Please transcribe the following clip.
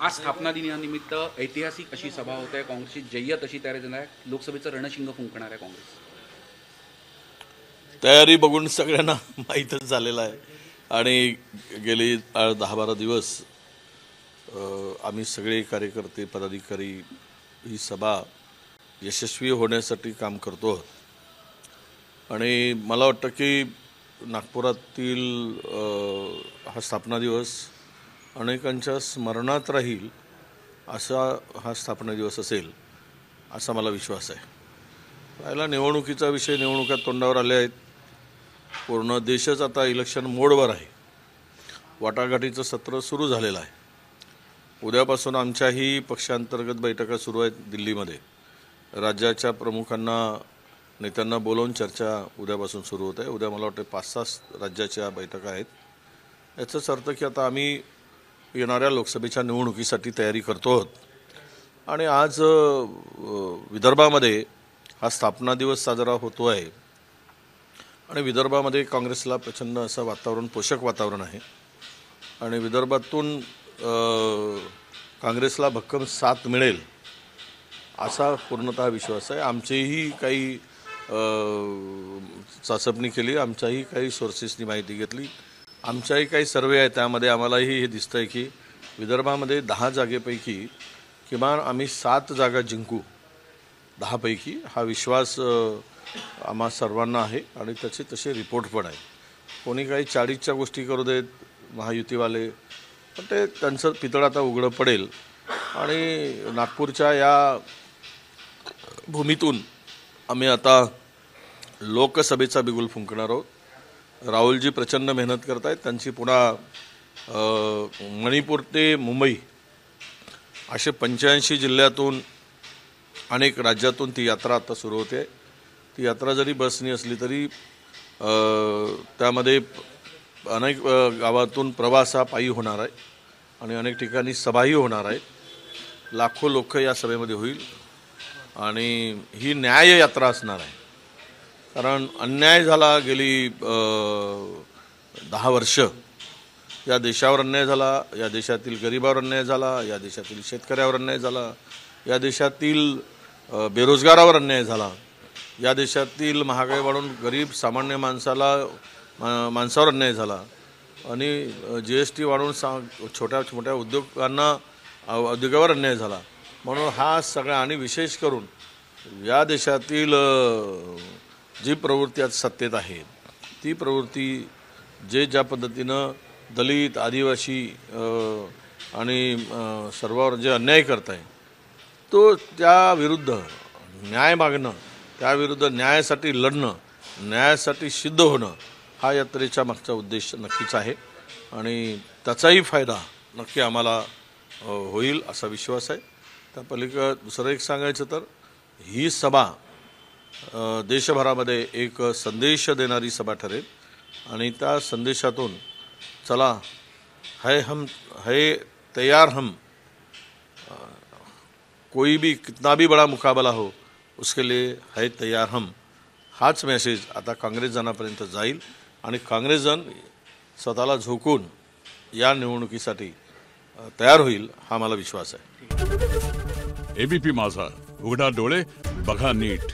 आज स्थापना दिनानिमित्त ऐतिहासिक अशी सभा होत आहे. काँग्रेसची जय्यत अशी तयारी झाली आहे. लोकसभेचं रणशिंग फुंकणार आहे काँग्रेस. तयारी बघून सगळ्यांना माहीतच झालेलं आहे आणि गेली 10-12 दिवस आम्ही सगळे कार्यकर्ते पदाधिकारी ही सभा यशस्वी होण्यासाठी काम करतो आणि मला वाटतं की नागपुरातील हा स्थापना दिवस अनेकांच्या स्मरणात राहील असा हा स्थापना दिवस असेल असा मला विश्वास आहे. पहिला निवडणुकीचा विषय, निवडणुका तोंडावर आल्या आहेत. पूर्ण देशच आता इलेक्शन मोडवर आहे. वाटाघाटीचं सत्र सुरू झालेलं आहे. उद्यापासून आमच्याही पक्षांतर्गत बैठका सुरू आहेत दिल्लीमध्ये. राज्याच्या प्रमुखांना नेत्यांना बोलवून चर्चा उद्यापासून सुरू होत आहे. उद्या मला वाटतं 5-6 राज्याच्या बैठका आहेत. याचाच अर्थ की आता आम्ही येणाऱ्या लोकसभेच्या निवडणुकीसाठी तयारी करतो आहोत. आणि आज विदर्भामध्ये हा स्थापना दिवस साजरा होतो आहे आणि विदर्भामध्ये काँग्रेसला प्रचंड असं वातावरण, पोषक वातावरण आहे आणि विदर्भातून काँग्रेसला भक्कम साथ मिळेल असा पूर्णतः विश्वास आहे. आमचीही काही चाचपणी केली, आमच्याही काही सोर्सेसनी माहिती घेतली, आमच्याही काही सर्वे आहे. त्यामध्ये आम्हालाही हे दिसतं आहे की विदर्भामध्ये 10 जागेपैकी किमान आम्ही 7 जागा जिंकू. 10 पैकी हा विश्वास आम्हा सर्वांना आहे आणि त्याचे तसे रिपोर्ट पण आहे. कोणी काही 40च्या गोष्टी करू देत महायुतीवाले, पण ते त्यांचं पितळ आता उघडं पडेल आणि नागपूरच्या या भूमीतून आम्ही आता लोकसभेचा बिगुल फुंकणार आहोत. राहुलजी प्रचंड मेहनत करत आहेत. त्यांची पुन्हा मणिपूर ते मुंबई असे 85 जिल्ह्यातून अनेक राज्यातून ती यात्रा आता सुरू होते. ती यात्रा जरी बसनी असली तरी त्यामध्ये अनेक गावातून प्रवास हा पायी होणार आहे आणि अनेक ठिकाणी सभाही होणार आहेत. लाखो लोक या सभेमध्ये होईल आणि ही न्याय यात्रा असणार आहे. कारण अन्याय झाला गेली 10 वर्ष. या देशावर अन्याय झाला, या देशातील गरिबावर अन्याय झाला, या देशातील शेतकऱ्यावर अन्याय झाला, या देशातील बेरोजगारावर अन्याय झाला, या देशातील महागाई वाढून गरीब सामान्य माणसावर अन्याय झाला आणि GST वाढून छोट्या मोठ्या उद्योगावर अन्याय झाला. म्हणून हा सगळा आणि विशेष करून या देशातील जी प्रवृत्ती आज सत्तेत आहे ती प्रवृत्ती ज्या पद्धतीनं दलित, आदिवासी आणि सर्वांवर जे अन्याय करत आहे तो त्याविरुद्ध न्याय मागणं, त्याविरुद्ध न्यायासाठी लढणं, न्यायासाठी सिद्ध होणं हा यात्रेचा मागचा उद्देश नक्कीच आहे आणि त्याचाही फायदा नक्की आम्हाला होईल असा विश्वास आहे. त्या पलीकडे दुसरं एक सांगायचं तर ही सभा देशभरामध्ये एक संदेश देणारी सभा ठरेल आणि त्या संदेशातून चला है तैयार हम, कोई भी कितना भी बड़ा मुकाबला हो उसके लिए है तैयार हम, हाच मेसेज आता काँग्रेसजनापर्यंत जाईल आणि काँग्रेसजन स्वतःला झोकून या निवडणुकीसाठी तयार होईल हा मला विश्वास आहे. ABP माझा, उघडा डोळे बघा नीट.